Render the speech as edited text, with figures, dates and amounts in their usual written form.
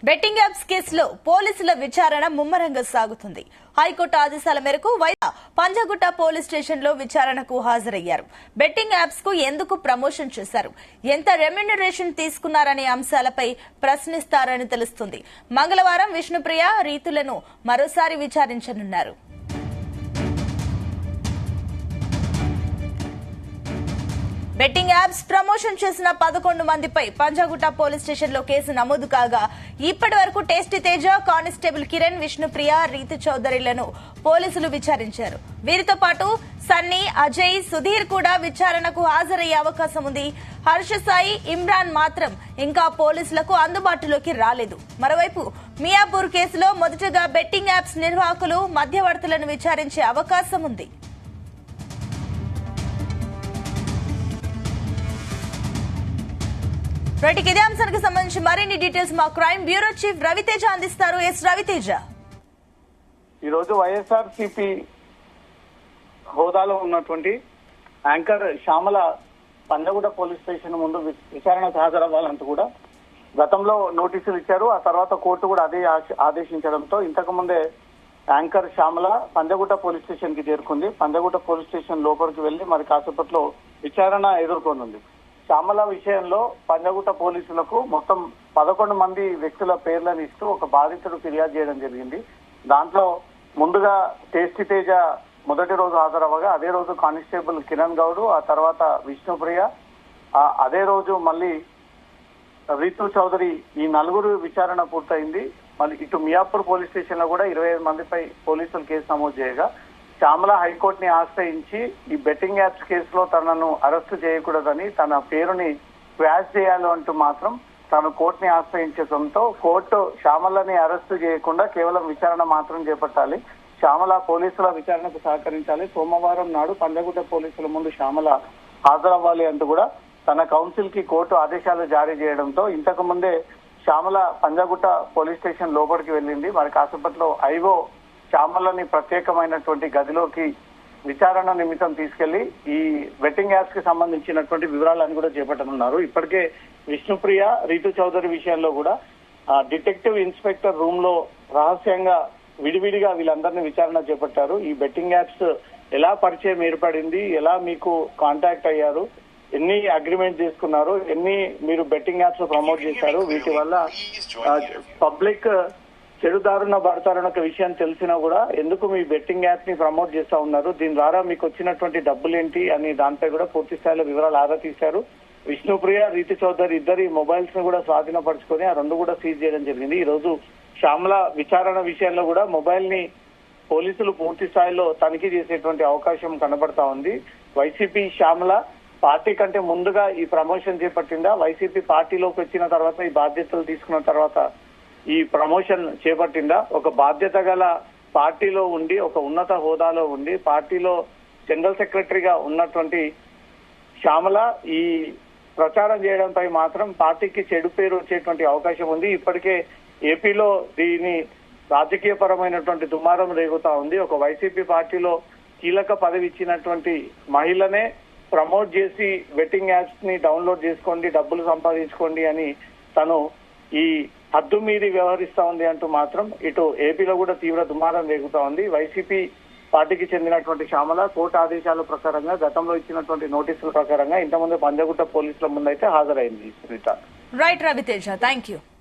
Betting apps కేసులో పోలీసుల విచారణ ముమ్మరంగా సాగుతుంది. హైకోర్టు ఆదేశాల మేరకు పంజాగుట్ట పోలీస్ స్టేషన్ లో విచారణకు హాజరయ్యారు. బెట్టింగ్ యాప్స్ కు ఎందుకు ప్రమోషన్ చేశారు, ఎంత రెమ్యునరేషన్ తీసుకున్నారనే అంశాలపై ప్రశ్నిస్తారని తెలుస్తుంది. మంగళవారం విష్ణుప్రియ రీతులను మరోసారి విచారించనున్నారు. బెట్టింగ్ యాప్స్ ప్రమోషన్ చేసిన 11 మందిపై పంజాగుట్ట పోలీస్ స్టేషన్ లో కేసు నమోదు కాగా ఇప్పటి వరకు టేస్టీ తేజ, కానిస్టేబుల్ కిరణ్, విష్ణుప్రియ, రీతు చౌదరిలను పోలీసులు విచారించారు. వీరితో పాటు సన్నీ, అజయ్, సుధీర్ కూడా విచారణకు హాజరయ్యే అవకాశం ఉంది. హర్ష సాయి, ఇమ్రాన్ మాత్రం ఇంకా పోలీసులకు అందుబాటులోకి రాలేదు. మరోవైపు మియాపూర్ కేసులో మొదటగా బెట్టింగ్ యాప్స్ నిర్వాహకులు, మధ్యవర్తులను విచారించే అవకాశం ఉంది. ఇదే అంశానికి సంబంధించి మరిన్ని డీటెయిల్స్ మా క్రైమ్ బ్యూరో చీఫ్ రవితేజ అందిస్తారు. ఎస్ రవితేజ, ఈ రోజు వైఎస్ఆర్సీపీ హోదాలో ఉన్నటువంటి anchor Shyamala Panjagutta police station ముందు విచారణకు హాజరవ్వాలంటూ కూడా గతంలో నోటీసులు ఇచ్చారు. ఆ తర్వాత కోర్టు కూడా అదే ఆదేశించడంతో ఇంతకు ముందే anchor Shyamala Panjagutta police station కి చేరుకుంది. పంజాగుట్ట పోలీస్ స్టేషన్ లోపలికి వెళ్లి మరి కాసేపట్లో విచారణ ఎదుర్కొనుంది. శ్యామల విషయంలో పంజాగుట్ట పోలీసులకు మొత్తం 11 మంది వ్యక్తుల పేర్లను ఇస్తూ ఒక బాధితుడు ఫిర్యాదు చేయడం జరిగింది. దాంట్లో ముందుగా టేస్టీ తేజ మొదటి రోజు హాజరవ్వగా అదే రోజు కానిస్టేబుల్ కిరణ్ గౌడ్, ఆ తర్వాత విష్ణుప్రియ, అదే రోజు మళ్ళీ రీతు చౌదరి, ఈ నలుగురు విచారణ పూర్తయింది. మళ్ళీ ఇటు మియాపూర్ పోలీస్ స్టేషన్ లో కూడా 25 మందిపై పోలీసులు కేసు నమోదు చేయగా శ్యామల హైకోర్టుని ఆశ్రయించి ఈ బెట్టింగ్ యాప్స్ కేసులో తనను అరెస్టు చేయకూడదని, తన పేరుని క్వాష్ చేయాలి అంటూ మాత్రం తాను కోర్టుని ఆశ్రయించడంతో కోర్టు శ్యామలని అరెస్టు చేయకుండా కేవలం విచారణ మాత్రం చేపట్టాలి, శ్యామల పోలీసుల విచారణకు సహకరించాలి, సోమవారం నాడు పంజాగుట్ట పోలీసుల ముందు శ్యామల హాజరవ్వాలి అంటూ కూడా తన కౌన్సిల్ కి కోర్టు ఆదేశాలు జారీ చేయడంతో ఇంతకు ముందే శ్యామల పంజాగుట్ట పోలీస్ స్టేషన్ లోపలికి వెళ్ళింది. మరి కాసేపట్లో ఐఓ శ్యామలని ప్రత్యేకమైనటువంటి గదిలోకి విచారణ నిమిత్తం తీసుకెళ్లి ఈ బెట్టింగ్ యాప్స్ కి సంబంధించినటువంటి వివరాలను కూడా చేపట్టనున్నారు. ఇప్పటికే విష్ణుప్రియ, రీతు చౌదరి విషయంలో కూడా డిటెక్టివ్ ఇన్స్పెక్టర్ రూమ్ లో రహస్యంగా విడివిడిగా వీళ్ళందరినీ విచారణ చేపట్టారు. ఈ బెట్టింగ్ యాప్స్ ఎలా పరిచయం ఏర్పడింది, ఎలా మీకు కాంటాక్ట్ అయ్యారు, ఎన్ని అగ్రిమెంట్ చేసుకున్నారు, ఎన్ని మీరు బెట్టింగ్ యాప్స్ ప్రమోట్ చేశారు, వీటి వల్ల పబ్లిక్ చెడుదారున పడతారన్న ఒక విషయం తెలిసినా కూడా ఎందుకు మీ బెట్టింగ్ యాప్ ని ప్రమోట్ చేస్తా ఉన్నారు, దీని ద్వారా మీకు వచ్చినటువంటి డబ్బులేంటి అని దానిపై కూడా పూర్తి స్థాయిలో వివరాలు ఆరా తీశారు. విష్ణుప్రియ, రీతి చౌదరి ఇద్దరి మొబైల్స్ ని కూడా స్వాధీనపరుచుకొని ఆ రెండు కూడా సీజ్ చేయడం జరిగింది. ఈ రోజు శ్యామల విచారణ విషయంలో కూడా మొబైల్ ని పోలీసులు పూర్తి స్థాయిలో తనిఖీ చేసేటువంటి అవకాశం కనబడతా ఉంది. వైసీపీ శ్యామల పార్టీ కంటే ముందుగా ఈ ప్రమోషన్ చేపట్టిందా, వైసీపీ పార్టీలోకి వచ్చిన తర్వాత ఈ బాధ్యతలు తీసుకున్న తర్వాత ఈ ప్రమోషన్ చేపట్టిందా, ఒక బాధ్యత గల పార్టీలో ఉండి ఒక ఉన్నత హోదాలో ఉండి పార్టీలో జనరల్ సెక్రటరీగా ఉన్నటువంటి శ్యామల ఈ ప్రచారం చేయడంపై మాత్రం పార్టీకి చెడు పేరు వచ్చేటువంటి అవకాశం ఉంది. ఇప్పటికే ఏపీలో దీని రాజకీయ పరమైనటువంటి దుమారం రేగుతా ఉంది. ఒక వైసీపీ పార్టీలో కీలక పదవి ఇచ్చినటువంటి మహిళనే ప్రమోట్ చేసి బెట్టింగ్ యాప్స్ ని డౌన్లోడ్ చేసుకోండి, డబ్బులు సంపాదించుకోండి అని తను ఈ హద్దు మీది వ్యవహరిస్తా ఉంది అంటూ మాత్రం ఇటు ఏపీలో కూడా తీవ్ర దుమారం రేగుతా ఉంది. వైసీపీ పార్టీకి చెందినటువంటి శ్యామల కోర్టు ఆదేశాల ప్రకారంగా గతంలో ఇచ్చినటువంటి నోటీసుల ప్రకారంగా ఇంతకుముందు పంజాగుట్ట పోలీసుల ముందైతే హాజరైంది. Right Ravi Teja, thank you.